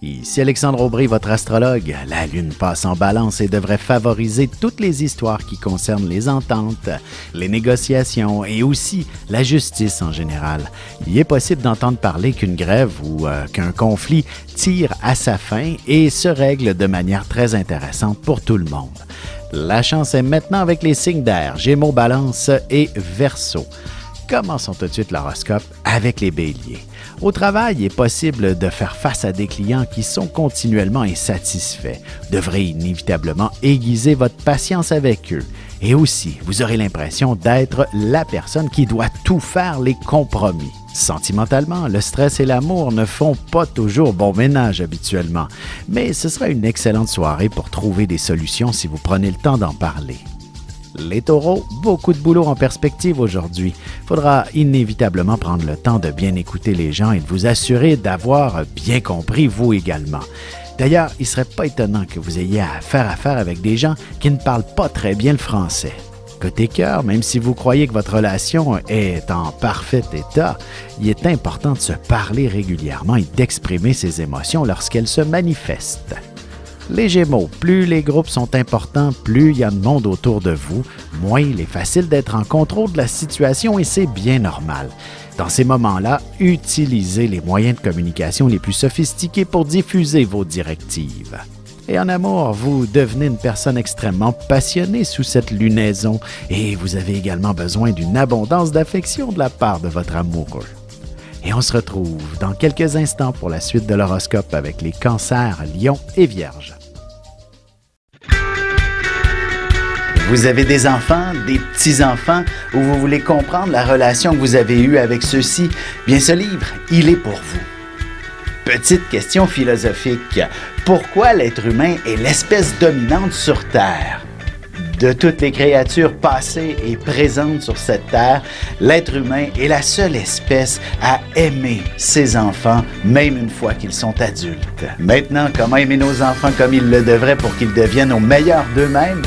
Ici Alexandre Aubry, votre astrologue. La Lune passe en balance et devrait favoriser toutes les histoires qui concernent les ententes, les négociations et aussi la justice en général. Il est possible d'entendre parler qu'une grève ou qu'un conflit tire à sa fin et se règle de manière très intéressante pour tout le monde. La chance est maintenant avec les signes d'air, Gémeaux, Balance et Verseau. Commençons tout de suite l'horoscope avec les béliers. Au travail, il est possible de faire face à des clients qui sont continuellement insatisfaits. Vous devrez inévitablement aiguiser votre patience avec eux. Et aussi, vous aurez l'impression d'être la personne qui doit tout faire les compromis. Sentimentalement, le stress et l'amour ne font pas toujours bon ménage habituellement, mais ce sera une excellente soirée pour trouver des solutions si vous prenez le temps d'en parler. Les taureaux, beaucoup de boulot en perspective aujourd'hui. Il faudra inévitablement prendre le temps de bien écouter les gens et de vous assurer d'avoir bien compris vous également. D'ailleurs, il ne serait pas étonnant que vous ayez à faire affaire avec des gens qui ne parlent pas très bien le français. Côté cœur, même si vous croyez que votre relation est en parfait état, il est important de se parler régulièrement et d'exprimer ses émotions lorsqu'elles se manifestent. Les Gémeaux, plus les groupes sont importants, plus il y a de monde autour de vous, moins il est facile d'être en contrôle de la situation et c'est bien normal. Dans ces moments-là, utilisez les moyens de communication les plus sophistiqués pour diffuser vos directives. Et en amour, vous devenez une personne extrêmement passionnée sous cette lunaison et vous avez également besoin d'une abondance d'affection de la part de votre amoureux. Et on se retrouve dans quelques instants pour la suite de l'horoscope avec les cancers, lions et vierges. Vous avez des enfants, des petits-enfants, ou vous voulez comprendre la relation que vous avez eue avec ceux-ci? Bien, ce livre, il est pour vous. Petite question philosophique. Pourquoi l'être humain est l'espèce dominante sur Terre? De toutes les créatures passées et présentes sur cette terre, l'être humain est la seule espèce à aimer ses enfants, même une fois qu'ils sont adultes. Maintenant, comment aimer nos enfants comme ils le devraient pour qu'ils deviennent au meilleur d'eux-mêmes?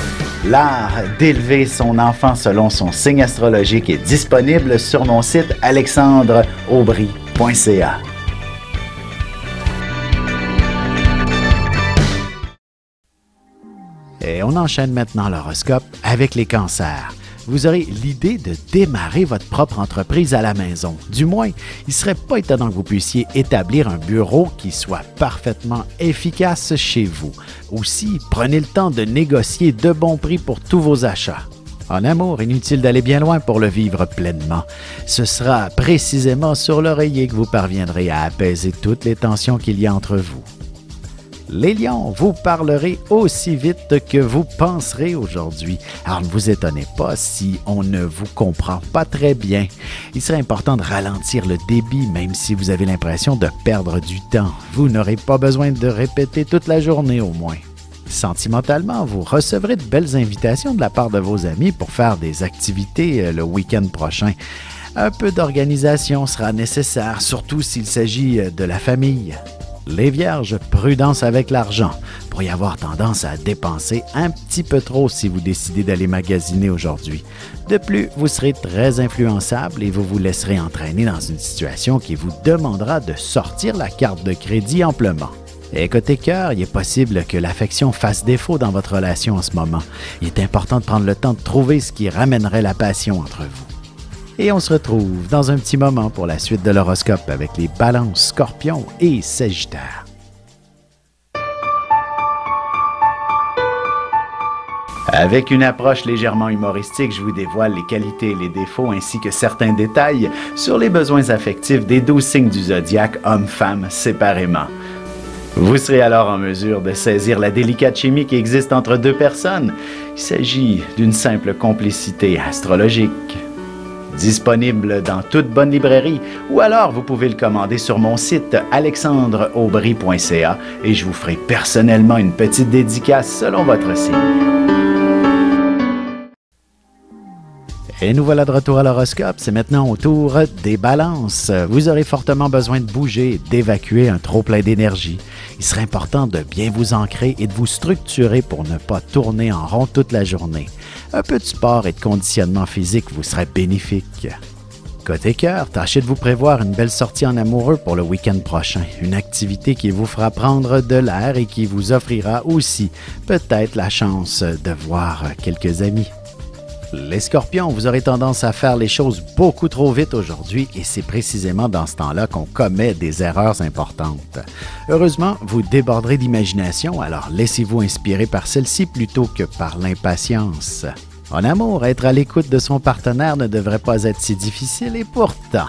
L'art d'élever son enfant selon son signe astrologique est disponible sur mon site alexandreaubry.ca. Et on enchaîne maintenant l'horoscope avec les cancers. Vous aurez l'idée de démarrer votre propre entreprise à la maison. Du moins, il ne serait pas étonnant que vous puissiez établir un bureau qui soit parfaitement efficace chez vous. Aussi, prenez le temps de négocier de bons prix pour tous vos achats. En amour, inutile d'aller bien loin pour le vivre pleinement. Ce sera précisément sur l'oreiller que vous parviendrez à apaiser toutes les tensions qu'il y a entre vous. Les lions, vous parlerez aussi vite que vous penserez aujourd'hui. Alors ne vous étonnez pas si on ne vous comprend pas très bien. Il serait important de ralentir le débit même si vous avez l'impression de perdre du temps. Vous n'aurez pas besoin de répéter toute la journée au moins. Sentimentalement, vous recevrez de belles invitations de la part de vos amis pour faire des activités le week-end prochain. Un peu d'organisation sera nécessaire, surtout s'il s'agit de la famille. Les vierges, prudence avec l'argent. Vous pourriez avoir tendance à dépenser un petit peu trop si vous décidez d'aller magasiner aujourd'hui. De plus, vous serez très influençable et vous vous laisserez entraîner dans une situation qui vous demandera de sortir la carte de crédit amplement. Et côté cœur, il est possible que l'affection fasse défaut dans votre relation en ce moment. Il est important de prendre le temps de trouver ce qui ramènerait la passion entre vous. Et on se retrouve dans un petit moment pour la suite de l'horoscope avec les balances, scorpions et sagittaires. Avec une approche légèrement humoristique, je vous dévoile les qualités et les défauts ainsi que certains détails sur les besoins affectifs des 12 signes du zodiaque, hommes-femmes séparément. Vous serez alors en mesure de saisir la délicate chimie qui existe entre deux personnes. Il s'agit d'une simple complicité astrologique. Disponible dans toute bonne librairie ou alors vous pouvez le commander sur mon site alexandreaubry.ca et je vous ferai personnellement une petite dédicace selon votre signe. Et nous voilà de retour à l'horoscope, c'est maintenant au tour des balances. Vous aurez fortement besoin de bouger et d'évacuer un trop-plein d'énergie. Il serait important de bien vous ancrer et de vous structurer pour ne pas tourner en rond toute la journée. Un peu de sport et de conditionnement physique vous serait bénéfique. Côté cœur, tâchez de vous prévoir une belle sortie en amoureux pour le week-end prochain. Une activité qui vous fera prendre de l'air et qui vous offrira aussi peut-être la chance de voir quelques amis. Les Scorpions, vous aurez tendance à faire les choses beaucoup trop vite aujourd'hui et c'est précisément dans ce temps-là qu'on commet des erreurs importantes. Heureusement, vous déborderez d'imagination, alors laissez-vous inspirer par celle-ci plutôt que par l'impatience. En amour, être à l'écoute de son partenaire ne devrait pas être si difficile et pourtant,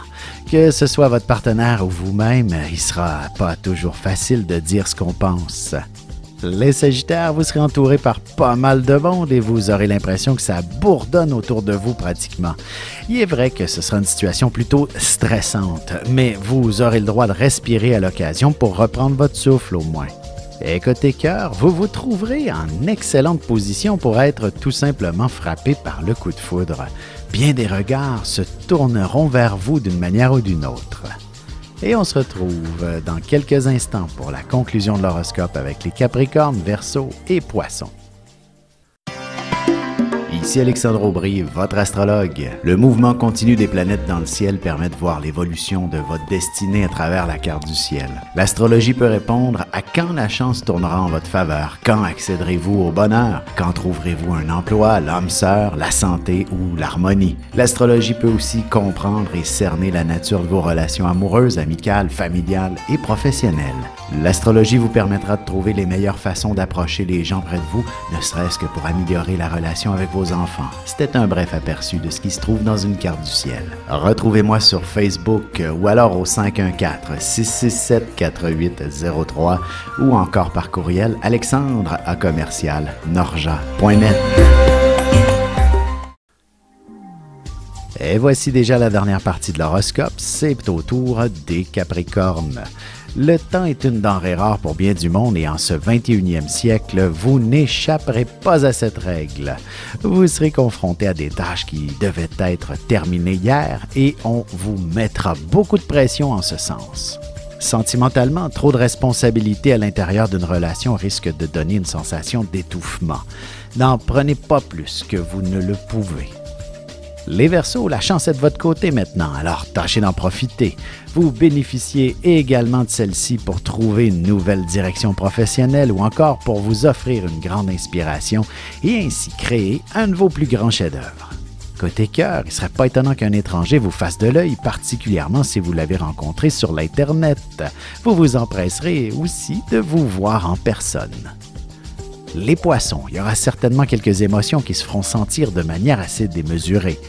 que ce soit votre partenaire ou vous-même, il sera pas toujours facile de dire ce qu'on pense. Les Sagittaires, vous serez entourés par pas mal de monde et vous aurez l'impression que ça bourdonne autour de vous pratiquement. Il est vrai que ce sera une situation plutôt stressante, mais vous aurez le droit de respirer à l'occasion pour reprendre votre souffle au moins. Et côté cœur, vous vous trouverez en excellente position pour être tout simplement frappé par le coup de foudre. Bien des regards se tourneront vers vous d'une manière ou d'une autre. Et on se retrouve dans quelques instants pour la conclusion de l'horoscope avec les Capricornes, Verseaux et Poissons. Ici Alexandre Aubry, votre astrologue. Le mouvement continu des planètes dans le ciel permet de voir l'évolution de votre destinée à travers la carte du ciel. L'astrologie peut répondre à quand la chance tournera en votre faveur, quand accéderez-vous au bonheur, quand trouverez-vous un emploi, l'âme sœur, la santé ou l'harmonie. L'astrologie peut aussi comprendre et cerner la nature de vos relations amoureuses, amicales, familiales et professionnelles. L'astrologie vous permettra de trouver les meilleures façons d'approcher les gens près de vous, ne serait-ce que pour améliorer la relation avec vos enfants. C'était un bref aperçu de ce qui se trouve dans une carte du ciel. Retrouvez-moi sur Facebook ou alors au 514-667-4803 ou encore par courriel alexandre@norja.net. Et voici déjà la dernière partie de l'horoscope, c'est au tour des Capricornes. Le temps est une denrée rare pour bien du monde et en ce 21e siècle, vous n'échapperez pas à cette règle. Vous serez confronté à des tâches qui devaient être terminées hier et on vous mettra beaucoup de pression en ce sens. Sentimentalement, trop de responsabilités à l'intérieur d'une relation risque de donner une sensation d'étouffement. N'en prenez pas plus que vous ne le pouvez. Les Verseaux, la chance est de votre côté maintenant, alors tâchez d'en profiter. Vous bénéficiez également de celle-ci pour trouver une nouvelle direction professionnelle ou encore pour vous offrir une grande inspiration et ainsi créer un de vos plus grands chefs-d'œuvre. Côté cœur, il ne serait pas étonnant qu'un étranger vous fasse de l'œil, particulièrement si vous l'avez rencontré sur l'Internet. Vous vous empresserez aussi de vous voir en personne. Les Poissons, il y aura certainement quelques émotions qui se feront sentir de manière assez démesurée.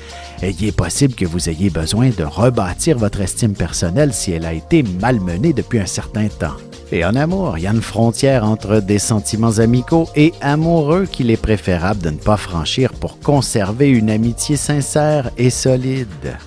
Il est possible que vous ayez besoin de rebâtir votre estime personnelle si elle a été malmenée depuis un certain temps. Et en amour, il y a une frontière entre des sentiments amicaux et amoureux qu'il est préférable de ne pas franchir pour conserver une amitié sincère et solide.